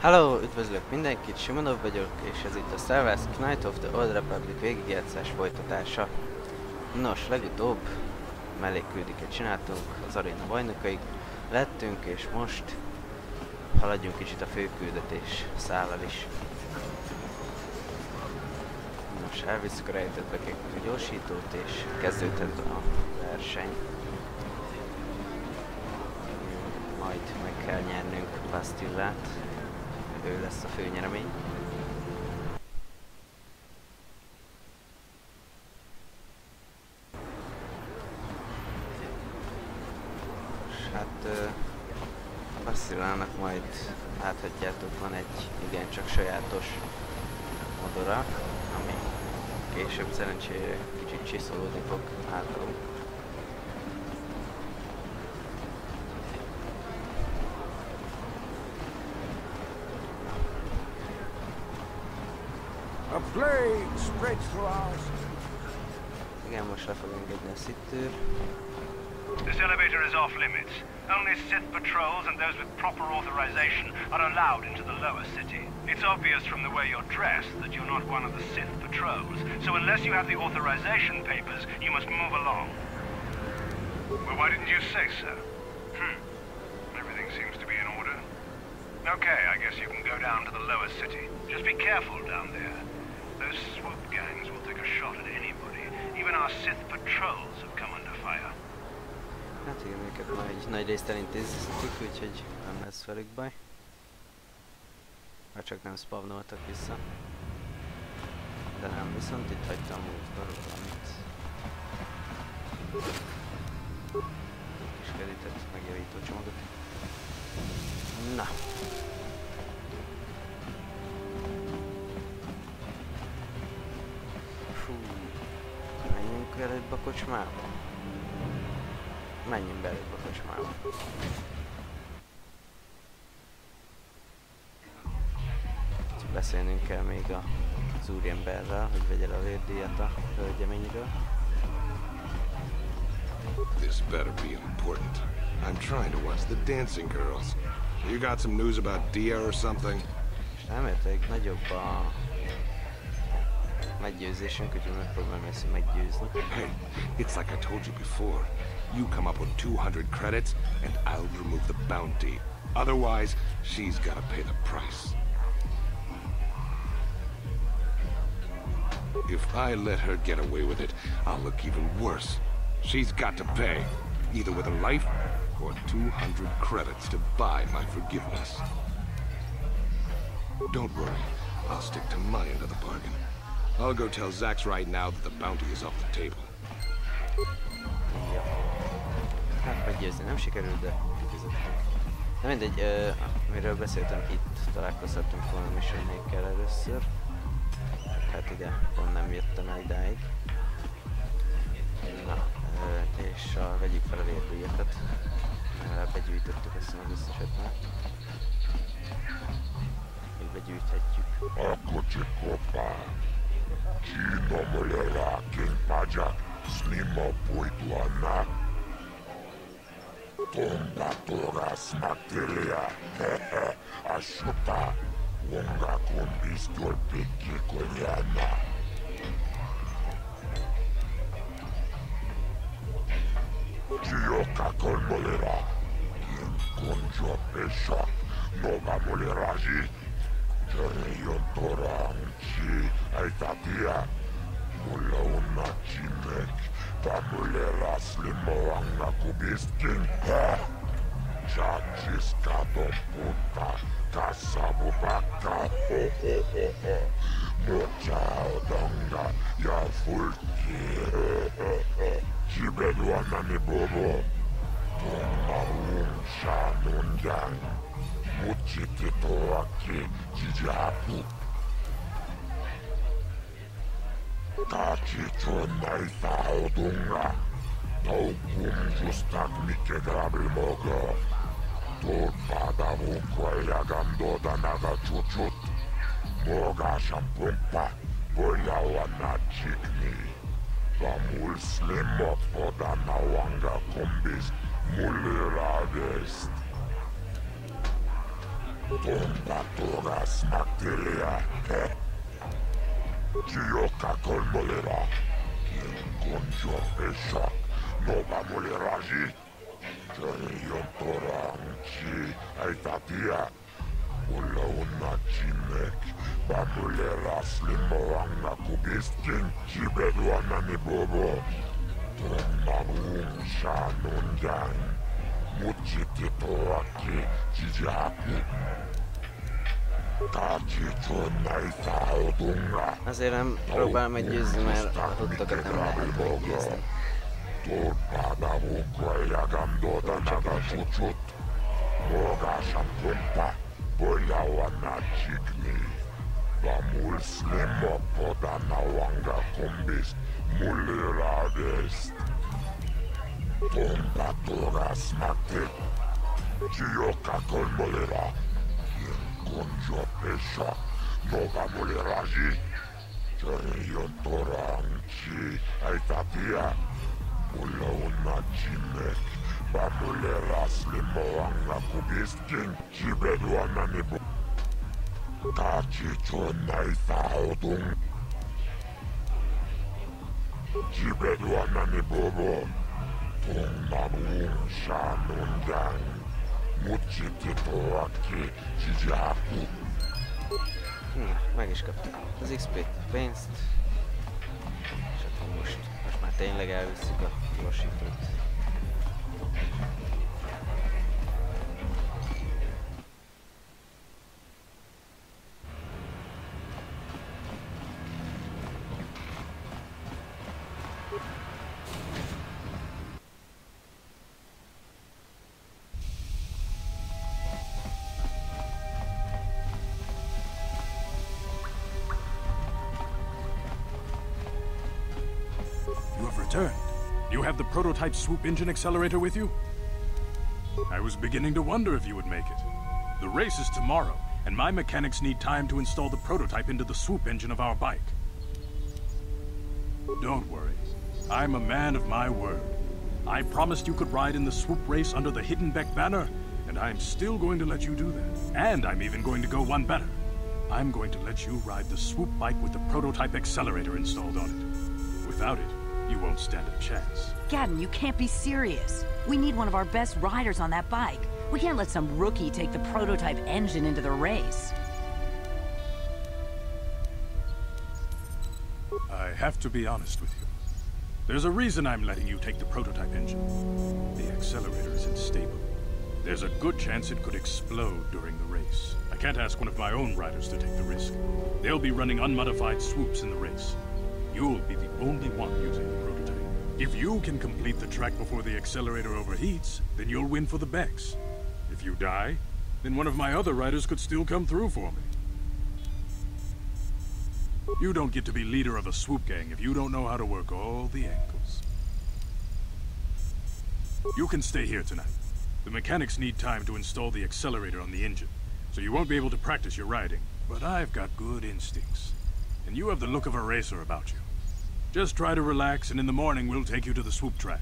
Hello, üdvözlök mindenkit, Simonov vagyok, és ez itt a Star Wars Knights of the Old Republic végigjátszás folytatása. Nos, legutóbb mellékküldiket csináltunk, az aréna bajnokaig lettünk, és most haladjunk kicsit a főküldetés szállal is. Nos, elviszük a rejtett a gyorsítót, és kezdődhet a verseny. Majd meg kell nyernünk Bastillát. Ő lesz a főnyeremény. És hát a Bastillának majd láthatjátok, van egy igencsak sajátos modora, ami később szerencsére kicsit csiszolódni fog általunk. A plague spreads through ours. Igen, most le fog engedni a szitőr. This elevator is off limits. Only Sith patrols and those with proper authorization are allowed into the lower city. It's obvious from the way you're dressed that you're not one of the Sith patrols, so unless you have the authorization papers, you must move along. Well, why didn't you say so? Everything seems to be in order. Okay, I guess you can go down to the lower city. Just be careful down there. Those swoop gangs will take a shot at anybody. Even our Sith patrols have come under fire. Hát igen, őket már egy nagy részt elintéztük, úgyhogy nem lesz velük baj. Ha csak nem spawnoltak vissza. De nem, viszont itt hagytam múltkor valamit. Kis kreditet, megjavító csomagot. Na. Fú. Menjünk előbb a kocsmába. Menjünk be előbb a kocsmába. Beszélnünk kell még az úriemberrel, hogy vegye le a vérdíjat a hölgyeményről. This better be important. I'm trying to watch the dancing girls. You got some news about Dia or something? És elméletileg nagyobb a meggyőzésünk, úgyhogy megpróbálom ezt meggyőzni. Hey, it's like I told you before. You come up with 200 credits, and I'll remove the bounty. Otherwise, she's gotta pay the price. If I let her get away with it, I'll look even worse. She's got to pay, either with a life or 200 credits to buy my forgiveness. Don't worry, I'll stick to my end of the bargain. I'll go tell Zax right now that the bounty is off the table. Ja. Hát meggyőzni nem sikerült, de kifizettünk. Na mindegy, amiről beszéltem, itt találkozhatunk volna missionnékkel először. Hát ide, pont nem jöttem el idáig. Na, és vegyük fel a vérdíjakat. Legalább begyűjtöttük ezt az összeset már. Még begyűjthetjük. Akocsikopá, Csinomolera, Kénpágyák, Snima Pujtuanna, Tonda Torász Materia, Asuta, Wonga Kombistól Pikikonyána. Csioka Kolmolera, Konjo Pesa, Nova Moleraji, Jörjön Toranci, Aitatia, Mulla Unna Cimek, Pamulera Slimoanga Kubiskin, Csaciska Puta, Kassavu Bakka, Mochaodanga, ja Fulki, Cibeluanani Bobo, Tunga Uncha Nunjang, Muchikitoaki, Jijapu. Kachichonai Saodunga, Taukum Justak Mikedrabil Mogo, Topada Vukoya Gandoda Naga Chuchut, Moga Shampumpa, Boyawana Chikni, Pamul Slimot Podana Wanga Kumbis, Mulira Vest. Tombatoras materia. Gioca con molera. Conjo pesha. Nova moleragi. Tora unchi. Aitatia. Ulla unna chinek. Bamulera slimoanga kubiskin. Chibeduana ni bobo. Tomabung shanundang. Muchiti toaki. Chijaku. Azért nem próbál meggyőzni, mert a tudtokat nem lehet meggyőzni. Conjo pesha, nova moleragi. Tora unchi. Aitatia. Ulla unna chinek. Bamulera slimoanga kubiskin. Chibeduana ni bo. Kachichona ithaudung. Chibeduana ni bobo. Tumabung shanundang. Muchiti toaki. Chijaku. Meg is kaptuk az XP-t, a pénzt. És akkor most már tényleg elvisszük a gyorsítót. Returned. You have the prototype swoop engine accelerator with you? I was beginning to wonder if you would make it. The race is tomorrow, and my mechanics need time to install the prototype into the swoop engine of our bike. Don't worry. I'm a man of my word. I promised you could ride in the swoop race under the Hidden Beck banner, and I'm still going to let you do that. And I'm even going to go one better. I'm going to let you ride the swoop bike with the prototype accelerator installed on it. Without it, you won't stand a chance. Gadden, you can't be serious. We need one of our best riders on that bike. We can't let some rookie take the prototype engine into the race. I have to be honest with you. There's a reason I'm letting you take the prototype engine. The accelerator is unstable. There's a good chance it could explode during the race. I can't ask one of my own riders to take the risk. They'll be running unmodified swoops in the race. You'll be the only one using the prototype. If you can complete the track before the accelerator overheats, then you'll win for the Becks. If you die, then one of my other riders could still come through for me. You don't get to be leader of a swoop gang if you don't know how to work all the angles. You can stay here tonight. The mechanics need time to install the accelerator on the engine, so you won't be able to practice your riding. But I've got good instincts, and you have the look of a racer about you. Just try to relax, and in the morning we'll take you to the swoop track.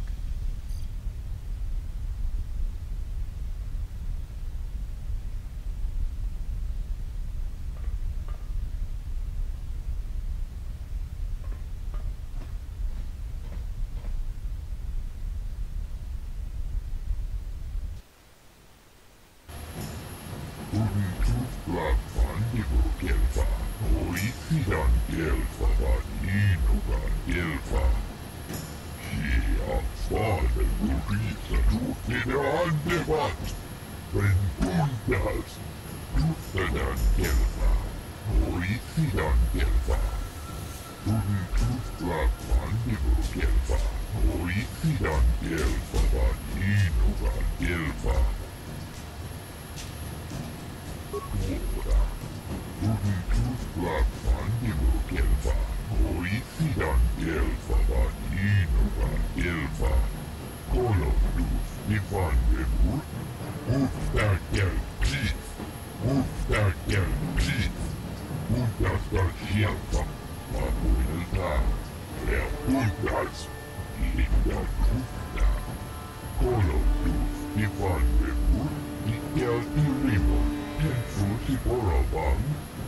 Paravan,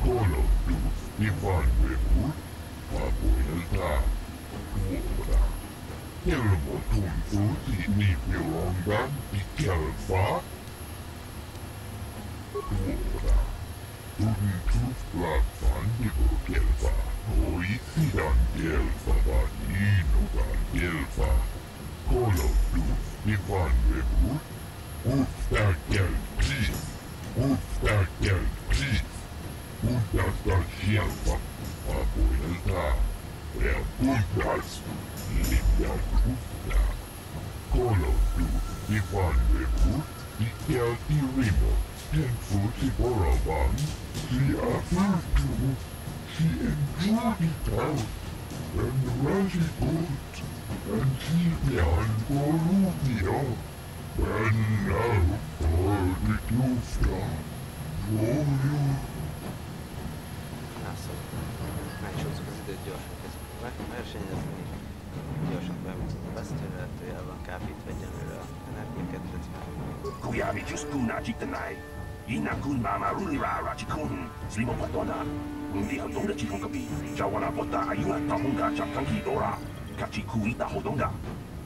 Kolostus, Ivan Vepur, Papuilta, Tuoda. Kelmo tuntuuti Nipilongan, Ikelfa, Tuoda. Tuntut Lappan Nipokelfa, Oisidan Kelfa, Vaniinogan Kelfa, Kolostus, Ivan Vepur, Uppstärkeld pris, uppstärkeld pris. Buddha ska hjälpa Papuilta. Ja Buddhas liian Buddha. Kolostus, Ivan Vepur, Ikelti Rimo, Tenfusi Paravan, Sia Fyrtu, Si Enjodi Taut, En Rasi Gut, En Sipian Korupio, En Nau Kordik Lufta, Jojo. Megcsúszunk az időt, gyorsan kezdjük versenyezni, gyorsan bemutatjuk a vesztőre, van kápítva egyenlőre a energiakedvezmény. Kuyami Juskuna Jitanai, Ina Kun Mama Rulirara Chikun, Slimo Patona, Undi Hodonga Chikunkabi, Jawana Bota Ayuna Tamunga Chakanki Dora, Kachi Kuita Hodonga,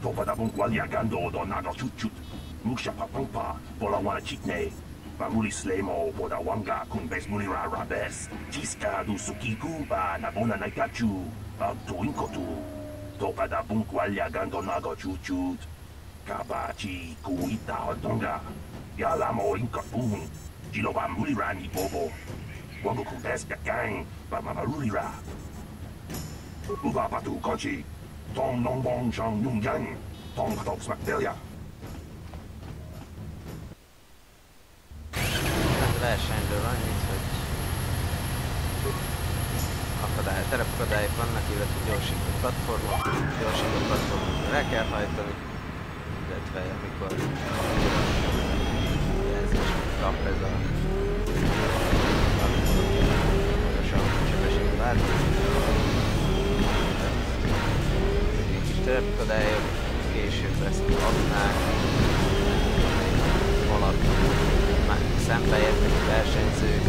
Topada Bungualia Gando Donaga Chuchut, Musha Papampa, Bolawana Chitne, Mamuli Slemo, Boda Wanga, Kun Bes Mulira Rabes, Chiska du Sukiku, Ba Nabona Naikachu, Alto Inkotu, Topada Bungualia Gando Naga Chuchut, Kabachi Kuita Hodonga, Yalamo Inkapun, Jiloba Mulirani Bobo, Wangoku Beska Gang, Bamamarulira, Ubapatu Kochi, Tong Nongbong Shang Yung Yang, Tong Katok Smakdelia. Versenyről annyit, hogy terepakadályok vannak, illetve gyorsító platformokra el kell hajtani, illetve amikor jelzést kap ez a magasabb sebességű bármi. Egy kis terepakadályok, később ezt adnák, valaki szembe értek versenyzők,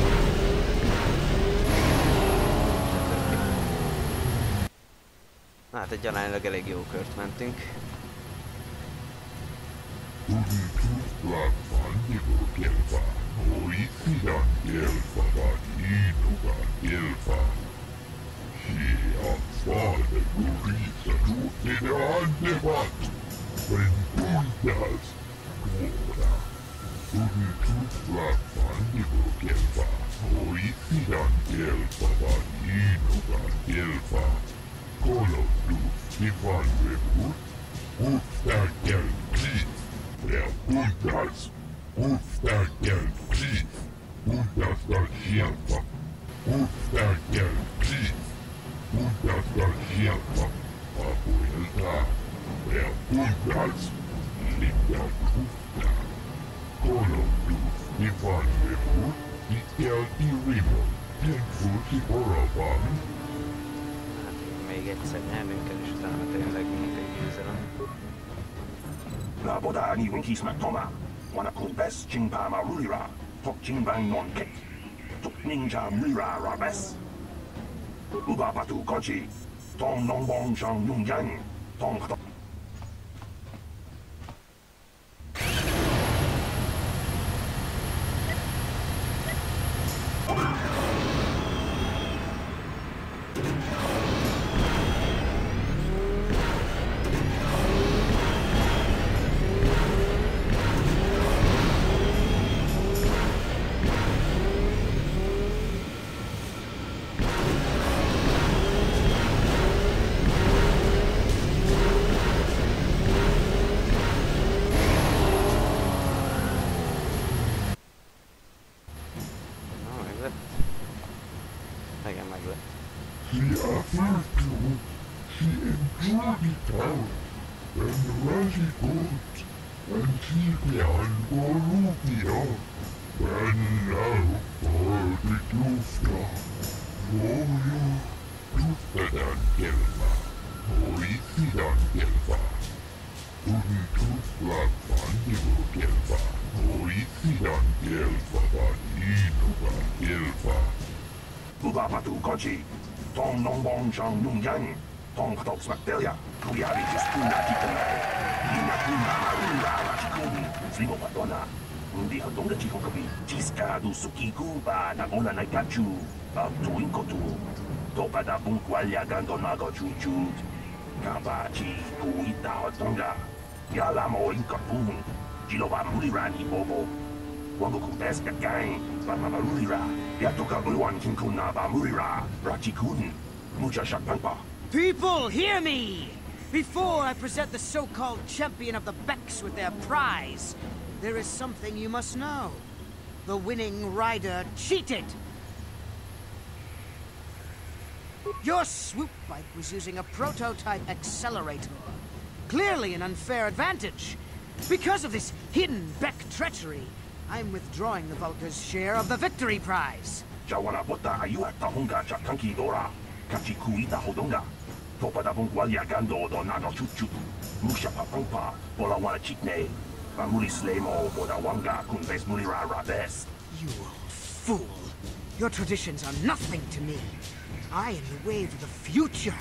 stb. Na hát egy aránylag elég jó kört mentünk. Még egyszer nyernünk kell, és utána tényleg mindegy győzelem. La boda ni win kismak toma, wana kun bes chingpa ma rulira, tok chingbang non kek, tok ninja mulira rabes. Ubapatu kochi, tong nongbong shang yung yang, tong katok. gelpa. Bubabatu Goji, Tong Nongbong Shang Nung Yang, Tong Patok Smaktelia, Kuyari Jiskuna Jikanai, Inakuna Marura Rachikuni, Sligo Patona, Undi Hadonga Chikokabi, Jiska du Suki Kuba, Nagona Naikachu, Tuin Kotor, Topada Bunkwalya Gandonago Chujut, Kabachi Kuita Hadonga, Yalamo Inkapun, Jiloba Mulirani Bobo, Wangoku Deska Gang, Bamamarura, Yatoka Uwan Kinkuna Bamurira, Rachikun, Mucha Shakpampa. People, hear me! Before I present the so-called champion of the Becks with their prize, there is something you must know. The winning rider cheated! Your swoop bike was using a prototype accelerator. Clearly an unfair advantage. Because of this hidden Beck treachery, I'm withdrawing the Vulca's share of the victory prize. Jawana Bota Ayuata Hunga Chakanki Dora, Kachikuita Hodonga, Topada Bunkwalya Gando Donano Chuchu, Musha Papampa, Bolawana Chikne, Bamuri Slemo, Bodawanga, Kunves Murira Rabes. You old fool! Your traditions are nothing to me. I am the wave of the future.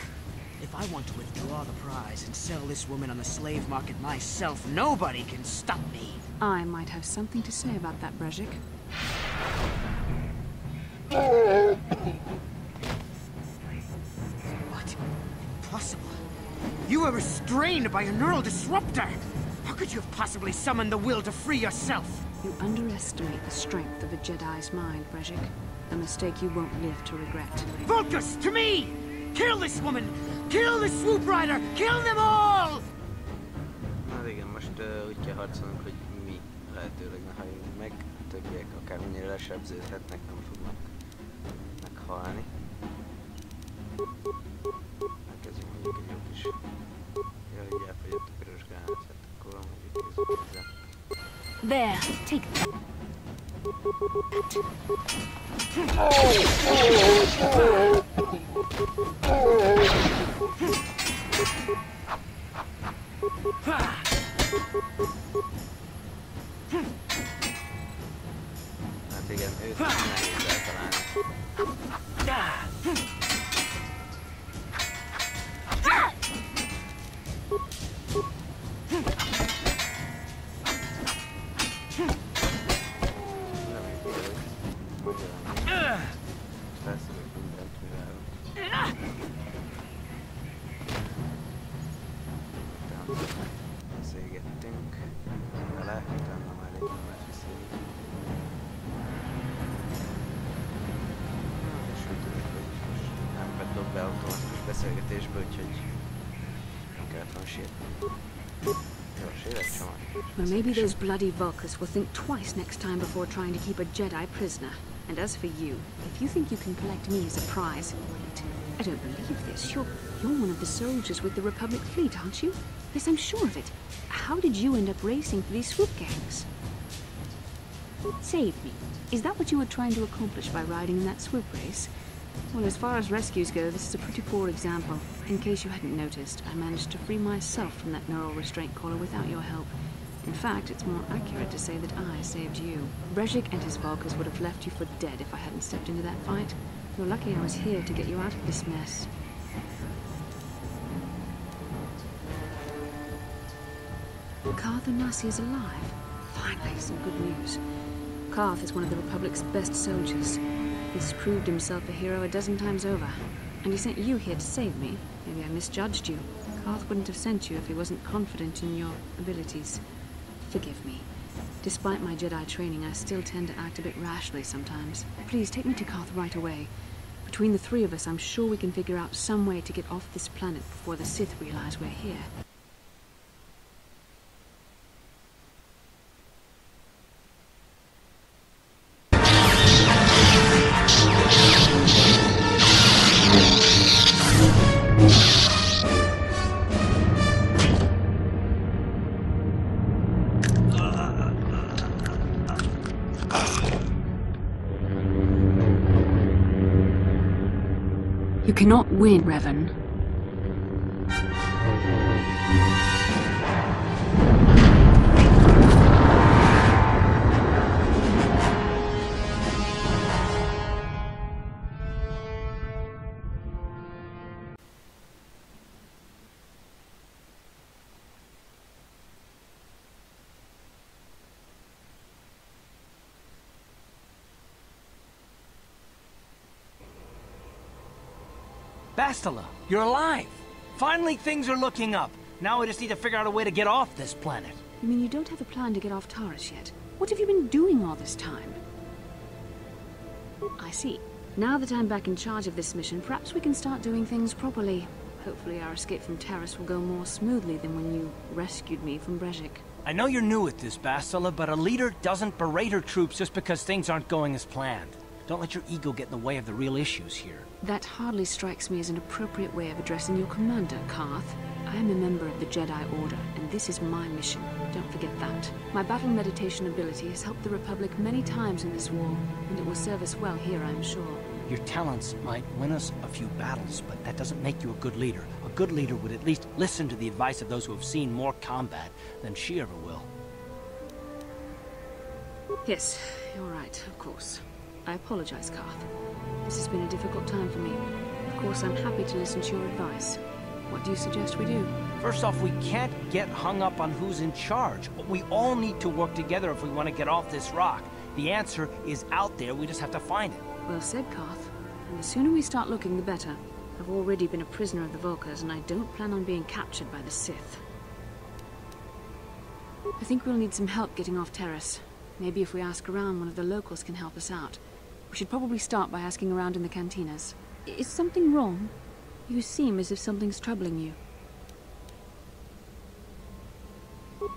If I want to withdraw the prize and sell this woman on the slave market myself, nobody can stop me. I might have something to say about that, Brejik. What? Impossible. You were restrained by a neural disruptor. How could you have possibly summoned the will to free yourself? You underestimate the strength of a Jedi's mind, Brejik. A mistake you won't live to regret. Vulcus, to me! Kill this woman! Kill the swoop rider! Kill them all! Hát igen, most úgy kell harcolnunk, hogy mi lehetőleg ne halljunk meg. A többiek akármennyire lesebződhetnek, nem fognak meghalni. Megkezdjük mondjuk egy jó kis... Jaj, így elfogyott a piros gránát, hát akkor mondjuk kézzük hozzá. There, take that. Hát igen, őt nehéz eltalálni. Beszélgettünk vele, utána már egy nyomat viszont. És úgy tűnik, hogy most nem bedob be automatikus beszélgetésbe, úgyhogy nem kellett volna sírni. Jó, sírek csomag. Well, maybe those bloody Vulcans will think twice next time before trying to keep a Jedi prisoner. And as for you, if you think you can collect me as a prize, wait. I don't believe this. You're one of the soldiers with the Republic fleet, aren't you? Yes, I'm sure of it. How did you end up racing for these swoop gangs? Save me. Is that what you were trying to accomplish by riding in that swoop race? Well, as far as rescues go, this is a pretty poor example. In case you hadn't noticed, I managed to free myself from that neural restraint collar without your help. In fact, it's more accurate to say that I saved you. Brejik and his Vulcans would have left you for dead if I hadn't stepped into that fight. You're lucky I was here to get you out of this mess. Karth Onasi is alive. Finally, some good news. Karth is one of the Republic's best soldiers. He's proved himself a hero a dozen times over. And he sent you here to save me. Maybe I misjudged you. Karth wouldn't have sent you if he wasn't confident in your abilities. Forgive me. Despite my Jedi training, I still tend to act a bit rashly sometimes. Please, take me to Karth right away. Between the three of us, I'm sure we can figure out some way to get off this planet before the Sith realize we're here. You cannot win, Revan. Bastila, you're alive! Finally, things are looking up. Now we just need to figure out a way to get off this planet. You mean you don't have a plan to get off Taurus yet? What have you been doing all this time? I see. Now that I'm back in charge of this mission, perhaps we can start doing things properly. Hopefully our escape from Taurus will go more smoothly than when you rescued me from Brezhik. I know you're new at this, Bastila, but a leader doesn't berate her troops just because things aren't going as planned. Don't let your ego get in the way of the real issues here. That hardly strikes me as an appropriate way of addressing your commander, Karth. I am a member of the Jedi Order, and this is my mission. Don't forget that. My battle meditation ability has helped the Republic many times in this war, and it will serve us well here, I'm sure. Your talents might win us a few battles, but that doesn't make you a good leader. A good leader would at least listen to the advice of those who have seen more combat than she ever will. Yes, you're right, of course. I apologize, Karth. This has been a difficult time for me. Of course, I'm happy to listen to your advice. What do you suggest we do? First off, we can't get hung up on who's in charge. We all need to work together if we want to get off this rock. The answer is out there, we just have to find it. Well said, Karth. And the sooner we start looking, the better. I've already been a prisoner of the Volkers, and I don't plan on being captured by the Sith. I think we'll need some help getting off Taurus. Maybe if we ask around, one of the locals can help us out. We should probably start by asking around in the cantinas. Is something wrong? You seem as if something's troubling you.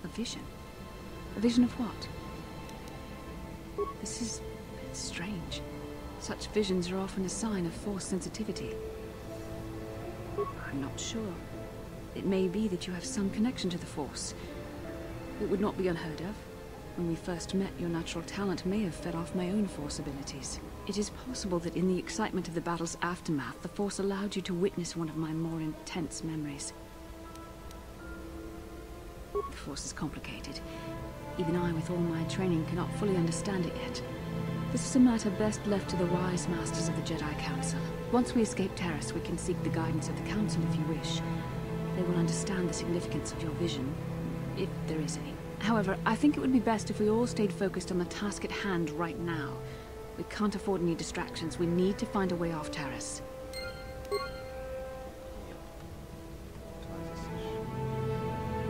A vision? A vision of what? This is strange. Such visions are often a sign of Force sensitivity. I'm not sure. It may be that you have some connection to the Force. It would not be unheard of. When we first met, your natural talent may have fed off my own Force abilities. It is possible that in the excitement of the battle's aftermath, the Force allowed you to witness one of my more intense memories. The Force is complicated. Even I, with all my training, cannot fully understand it yet. This is a matter best left to the wise masters of the Jedi Council. Once we escape Taurus, we can seek the guidance of the Council if you wish. They will understand the significance of your vision, if there is any. However, I think it would be best if we all stayed focused on the task at hand right now. We can't afford any distractions. We need to find a way off Taurus.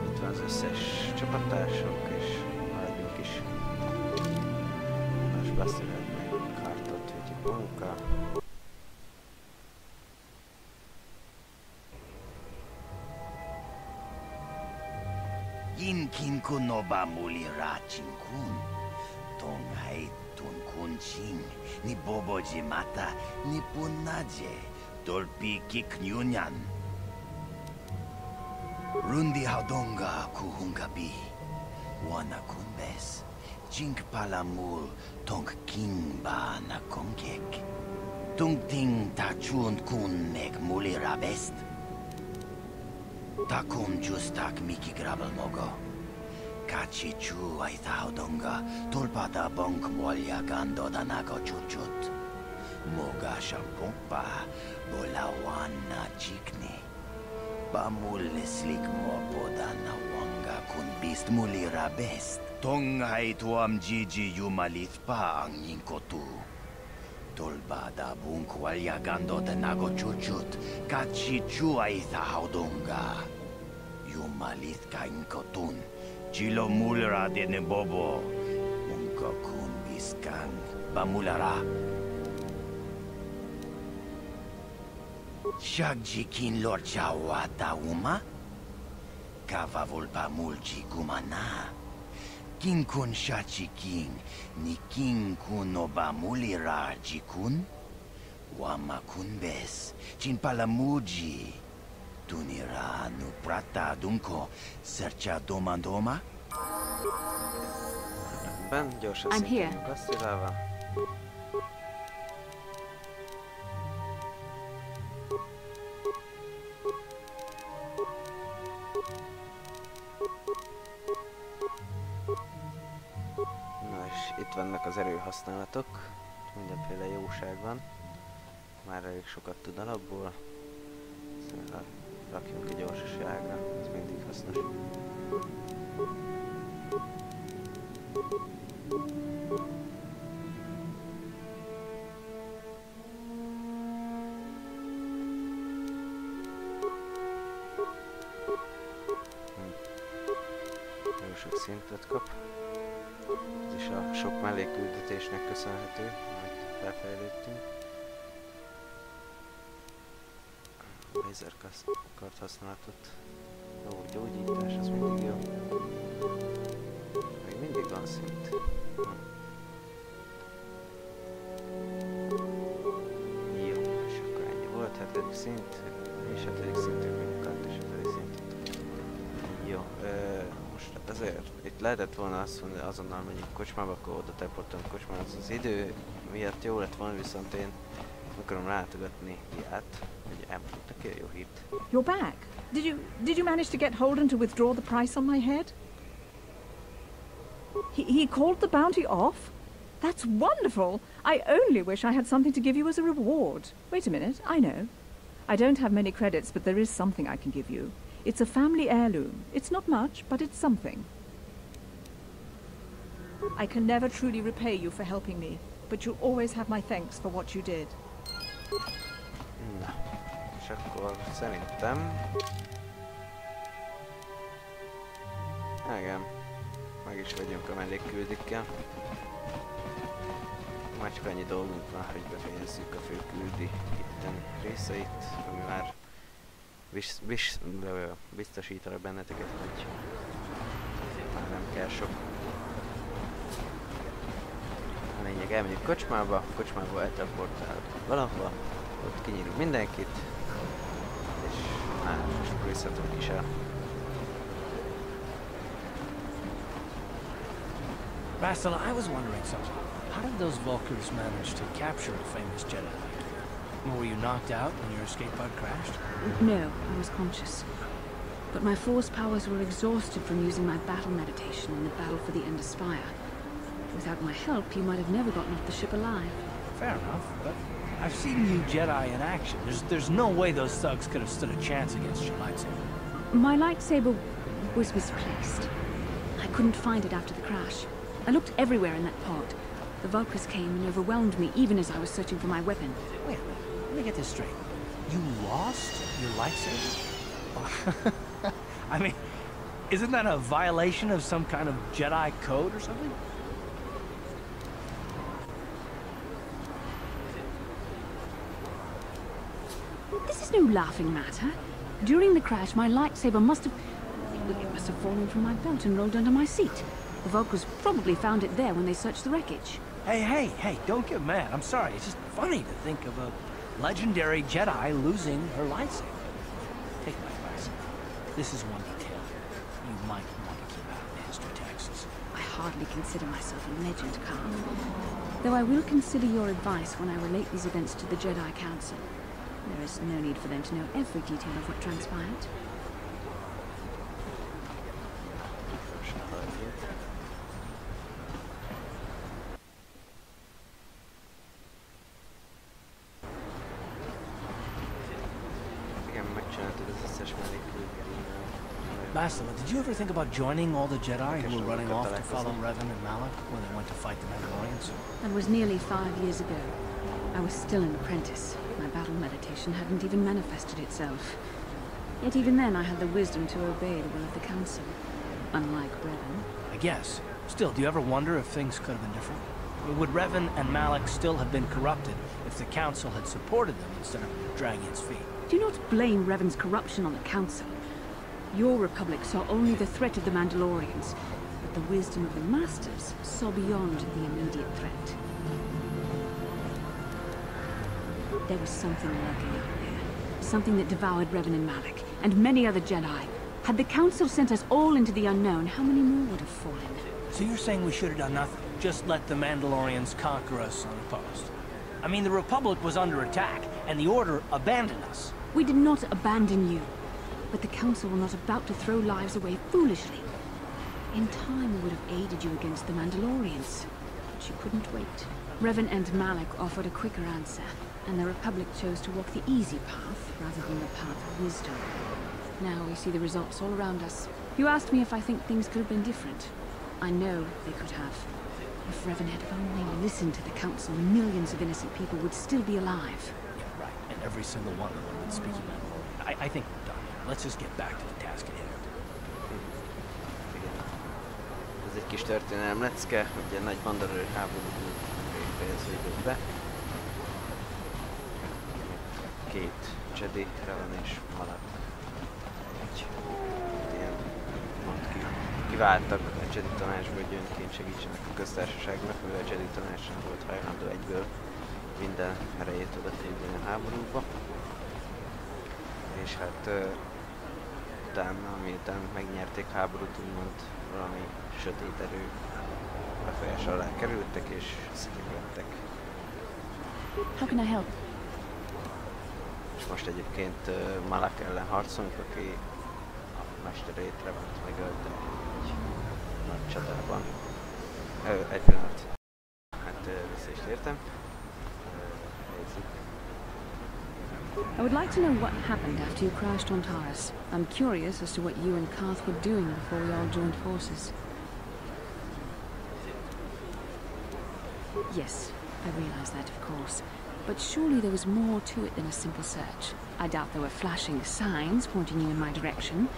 Itt van az összes csapattársunk, és maradjunk is. Most beszélek meg Kartot, vigyük magunkkal. Kin kun no ba muli ra chin kun. Tong hai tun kun ching. Ni bobo mata ni punaje. Dolpi kiknyunyan. Rundi haudonga kuhungabi. Wana kunbes. Jink palamul tong king ba na kongek. Tung ting ta chun kun meg muli ra best. Takum justak miki grabel mogo. Kachi chu ay taudonga tulpada bonk molya gando danago chuchut. Moga shampumpa bolawana chikni. Bamul slik mopo dana wanga kun bist mulira best. Tongai tuam jiji yumalit pa ang yinkotu. Tulbada bunk walya gando danago chuchut. Kachi chu ay taudonga. Yumalit kain kotun. Chilo mulra de bobo. Unka kun biskang. Bamulara. Shagjikin lord chawata uma. Kavavul pamulchi kumana. King kun shachi king. Ni king kun no bamulira jikun. Wama kun bes. Chin palamuji. Tunira nu prata dunko sercha domandoma? Ben gyorsan I'm here. szintén Bastilával. Na és itt vannak az erőhasználatok. Mindenféle jóság van. Már elég sokat tud alapból. Szóval rakjunk egy gyorsaságra, ez mindig hasznos. szintet kap. Ez is a sok mellékküldetésnek köszönhető, amit felfejlődtünk. Lézerkard használatot. Jó, gyógyítás, az mindig jó. Még mindig van szint. Jó, és akkor ennyi volt, 7. szint, és 7. szintünk még kart, és 7. szint. Jó, most azért itt lehetett volna azt mondani, azonnal menjünk kocsmába, akkor oda teleportolunk kocsmába, az idő miatt jó lett volna, viszont én akarom látogatni Diát, hogy elmondta ki a jó hírt. You're back. Did you manage to get Holden to withdraw the price on my head? He called the bounty off? That's wonderful! I only wish I had something to give you as a reward. Wait a minute, I know. I don't have many credits, but there is something I can give you. It's a family heirloom. It's not much, but it's something. I can never truly repay you for helping me, but you'll always have my thanks for what you did. Na, és akkor szerintem... Igen, meg is vagyunk a mellékküldikkel. Már csak annyi dolgunk van, hogy befejezzük a fő küldi itten részeit, ami már biztosítanak benneteket, hogy már nem kell sok. A lényeg, elmegyünk kocsmába, kocsmából elteleportál valahova, ott kinyírunk mindenkit, és már most részletunk is el. Vassal, I was wondering something. How did those Vulkars manage to capture a famous Jedi like you? Were you knocked out when your escape pod crashed? No, I was conscious. But my force powers were exhausted from using my battle meditation in the battle for the Ender Spire. Without my help, you might have never gotten off the ship alive. Fair enough, but I've seen you Jedi in action. There's no way those thugs could have stood a chance against your lightsaber. My lightsaber was misplaced. I couldn't find it after the crash. I looked everywhere in that pod. The Vulkars came and overwhelmed me even as I was searching for my weapon. Wait a minute, let me get this straight. You lost your lightsaber? I mean, isn't that a violation of some kind of Jedi code or something? This is no laughing matter. During the crash, my lightsaber must have fallen from my belt and rolled under my seat. The Vulkars probably found it there when they searched the wreckage. Hey, don't get mad. I'm sorry. It's just funny to think of a legendary Jedi losing her lightsaber. Take my advice. This is one detail you might want to keep out of the history texts. I hardly consider myself a legend, Carl. Though I will consider your advice when I relate these events to the Jedi Council. There is no need for them to know every detail of what transpired. Bastila, did you ever think about joining all the Jedi who were running off to follow Revan and Malak when they went to fight the Mandalorians? That was nearly 5 years ago. I was still an apprentice. My battle meditation hadn't even manifested itself. Yet even then I had the wisdom to obey the will of the Council. Unlike Revan. I guess. Still, do you ever wonder if things could have been different? Would Revan and Malak still have been corrupted if the Council had supported them instead of dragging its feet? Do not blame Revan's corruption on the Council. Your Republic saw only the threat of the Mandalorians, but the wisdom of the Masters saw beyond the immediate threat. There was something lurking out there. Something that devoured Revan and Malak, and many other Jedi. Had the Council sent us all into the unknown, how many more would have fallen? So you're saying we should have done nothing? Just let the Mandalorians conquer us unopposed? I mean, the Republic was under attack, and the Order abandoned us. We did not abandon you. But the Council were not about to throw lives away foolishly. In time, we would have aided you against the Mandalorians. But you couldn't wait. Revan and Malak offered a quicker answer, and the Republic chose to walk the easy path rather than the path of wisdom. Now we see the results all around us. You asked me if I think things could have been different. I know they could have. If Revan had only listened to the Council, millions of innocent people would still be alive. Yeah, right. And every single one of them would speak Mandalorian. I think we're done. Let's just get back to the task at hand. Ez egy kis történelem lecke, ugye nagy Mandalorian háború fejeződik be. Két Jedi, Revan és Malak egy ilyen kiváltak a Jedi tanácsból, hogy önként segítsenek a köztársaságnak, mivel a Jedi tanács nem volt hajlandó egyből minden erejét oda térni a háborúba. És hát utána, miután megnyerték háborút, úgymond valami sötét erő befolyás alá kerültek és szétlettek. How can I help? És most egyébként Malak ellen harcolunk, aki a mesterét Revant megölte egy nagy csatában. Egy pillanat. Hát vissza is értem. I would like to know what happened after you crashed on Taurus. I'm curious as to what you and Karth were doing before we all joined forces. Yes, I realize that, of course. But surely there was more to it than a simple search. I doubt there were flashing signs pointing you in my direction.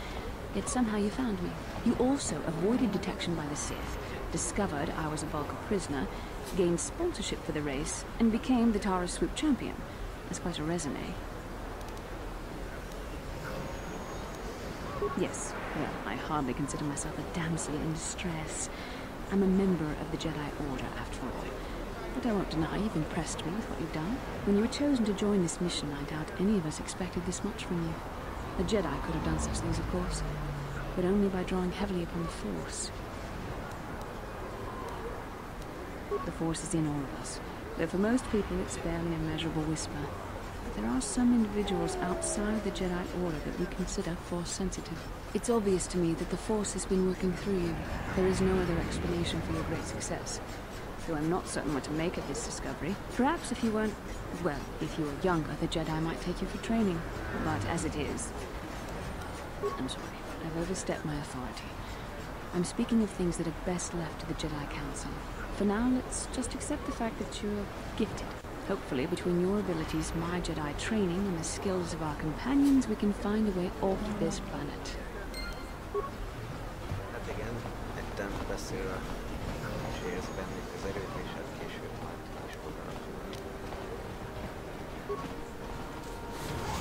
Yet somehow you found me. You also avoided detection by the Sith, discovered I was a Vulcan prisoner, gained sponsorship for the race, and became the Taurus Swoop champion. That's quite a resume. Yes, well, I hardly consider myself a damsel in distress. I'm a member of the Jedi Order, after all. But I won't deny you've impressed me with what you've done. When you were chosen to join this mission, I doubt any of us expected this much from you. A Jedi could have done such things, of course, but only by drawing heavily upon the Force. The Force is in all of us, though for most people it's barely a measurable whisper. But there are some individuals outside the Jedi Order that we consider Force-sensitive. It's obvious to me that the Force has been working through you. There is no other explanation for your great success. Though I'm not certain what to make of this discovery. Perhaps if you weren't... well, if you were younger, the Jedi might take you for training. But as it is... I'm sorry, I've overstepped my authority. I'm speaking of things that are best left to the Jedi Council. For now, let's just accept the fact that you're gifted. Hopefully, between your abilities, my Jedi training, and the skills of our companions, we can find a way off this planet. Hát igen, ettem beszél és érez bennük az erőt, és hát később majd is fog alakulni.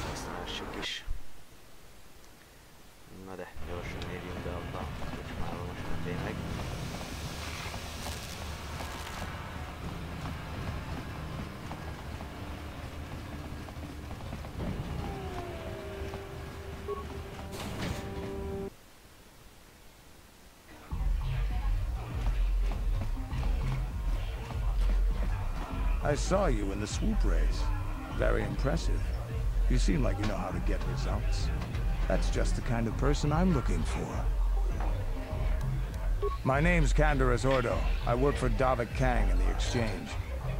Használhassuk is. Na de, gyorsan érjünk be abba, hogy már most már tényleg. I saw you in the swoop race. Very impressive. You seem like you know how to get results. That's just the kind of person I'm looking for. My name's Canderous Ordo. I work for Davik Kang in the Exchange.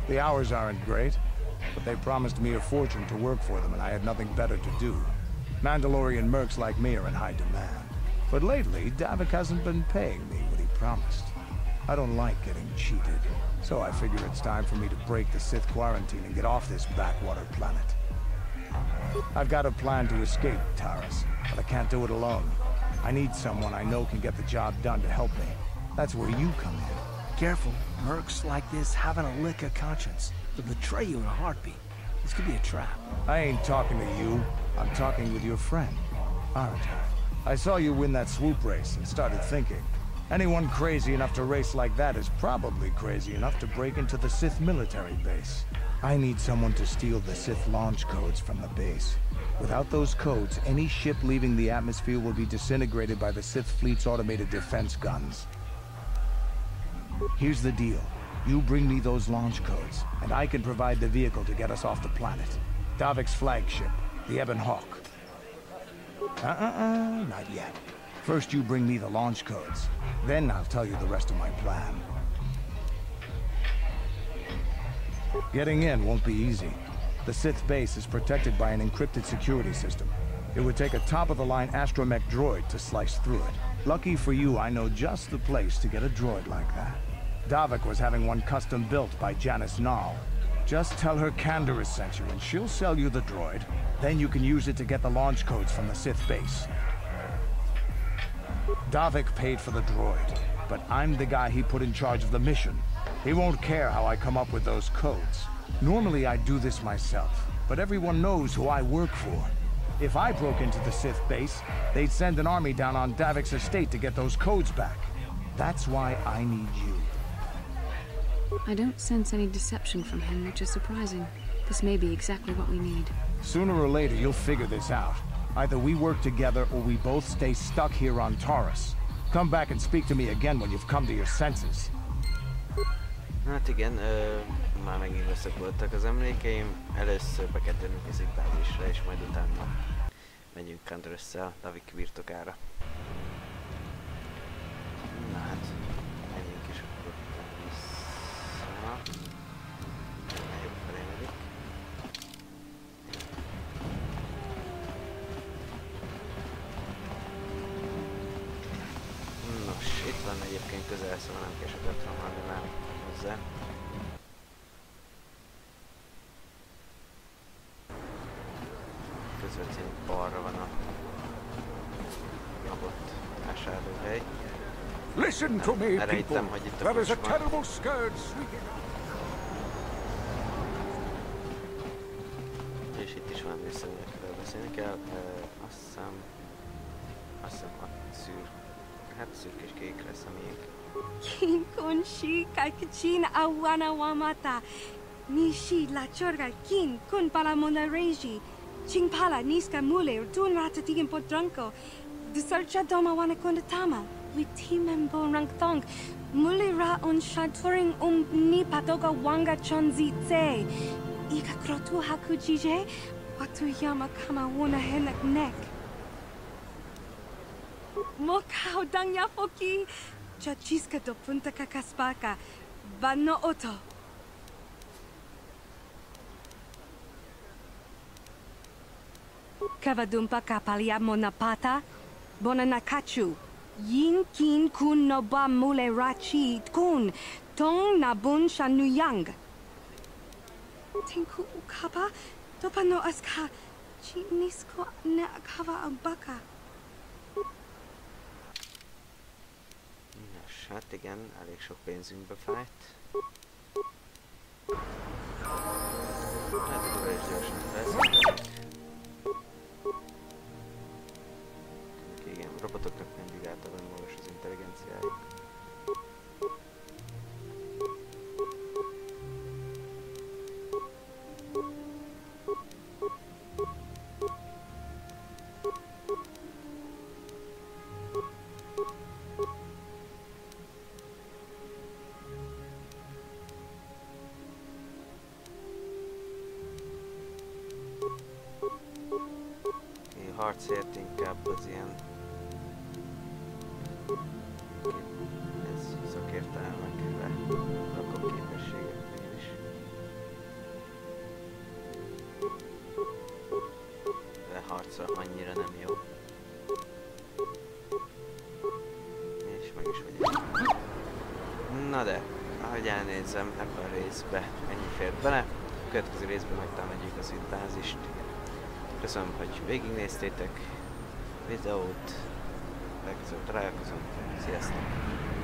The hours aren't great, but they promised me a fortune to work for them, and I had nothing better to do. Mandalorian mercs like me are in high demand. But lately, Davik hasn't been paying me what he promised. I don't like getting cheated. So I figure it's time for me to break the Sith quarantine and get off this backwater planet. I've got a plan to escape Taurus, but I can't do it alone. I need someone I know can get the job done to help me. That's where you come in. Careful, mercs like this haven't a lick of conscience. They'll betray you in a heartbeat. This could be a trap. I ain't talking to you. I'm talking with your friend, aren't I? I saw you win that swoop race and started thinking. Anyone crazy enough to race like that is probably crazy enough to break into the Sith military base. I need someone to steal the Sith launch codes from the base. Without those codes, any ship leaving the atmosphere will be disintegrated by the Sith fleet's automated defense guns. Here's the deal. You bring me those launch codes, and I can provide the vehicle to get us off the planet. Davik's flagship, the Ebon Hawk. Not yet. First you bring me the launch codes. Then I'll tell you the rest of my plan. Getting in won't be easy. The Sith base is protected by an encrypted security system. It would take a top-of-the-line astromech droid to slice through it. Lucky for you, I know just the place to get a droid like that. Davik was having one custom built by Janice Nall. Just tell her Canderous sent you and she'll sell you the droid. Then you can use it to get the launch codes from the Sith base. Davik paid for the droid. but I'm the guy he put in charge of the mission. He won't care how I come up with those codes. Normally I'd do this myself, but everyone knows who I work for. If I broke into the Sith base, they'd send an army down on Davik's estate to get those codes back. That's why I need you. I don't sense any deception from him, which is surprising. This may be exactly what we need. Sooner or later, you'll figure this out. Either we work together or we both stay stuck here on Taurus. Come back and speak to me again when you've come to your senses. Hát igen, már megint összekoltak az emlékeim. Először be kell tennünk az bázisra, és majd utána megyünk Kandrösszel, Davik birtokára. Na hát, menjünk is akkor vissza. Jobb felé megyek. Nos, itt van egyébként közel, szóval nem kell sokat rohanni már hozzá. Közvetlenül balra van a rabott vásárlóhely. Listen to me, people. There is a terrible scourge sweeping. És itt is van része, amiről beszélni kell. Azt hiszem a szürkés kék lesz a miénk. Kin shi kakchin awana wamata. Nishi la chorga kin kun pala monareji. Ching pala niska mule tun ratatigen potranko. Du sarcha doma wana kondatama. With team rang thong. Mule ra on shaturing ni patoga wanga chonzi tse. Ika krotu hakujije. Watu yama kama wana henak nek. Mokao dangya foki. Chachiska do punta kakaspaka. Bano oto. Kavadumpa kapalia monapata. Bonanakachu. Yin kin kun no ba mule rachi kun. Tong nabun shanuyang. Tinku ukaba. Dopano aska. Chinisko ne akava abaka. Hát igen, elég sok pénzünkbe fájt. Hát akkor is gyorsan felszállt. Igen, robotoknak mindig általában magas az intelligenciájuk. Harcért inkább az ilyen ez szakértelmekre rakok képességeknél is. De harcra annyira nem jó. És meg is vagyok. Na de, ahogy elnézem, ebben a részbe ennyi fért bele. A következő részben megtámadjuk az bázist. Köszönöm, hogy végignéztétek videót, legközelebb találkozunk, sziasztok!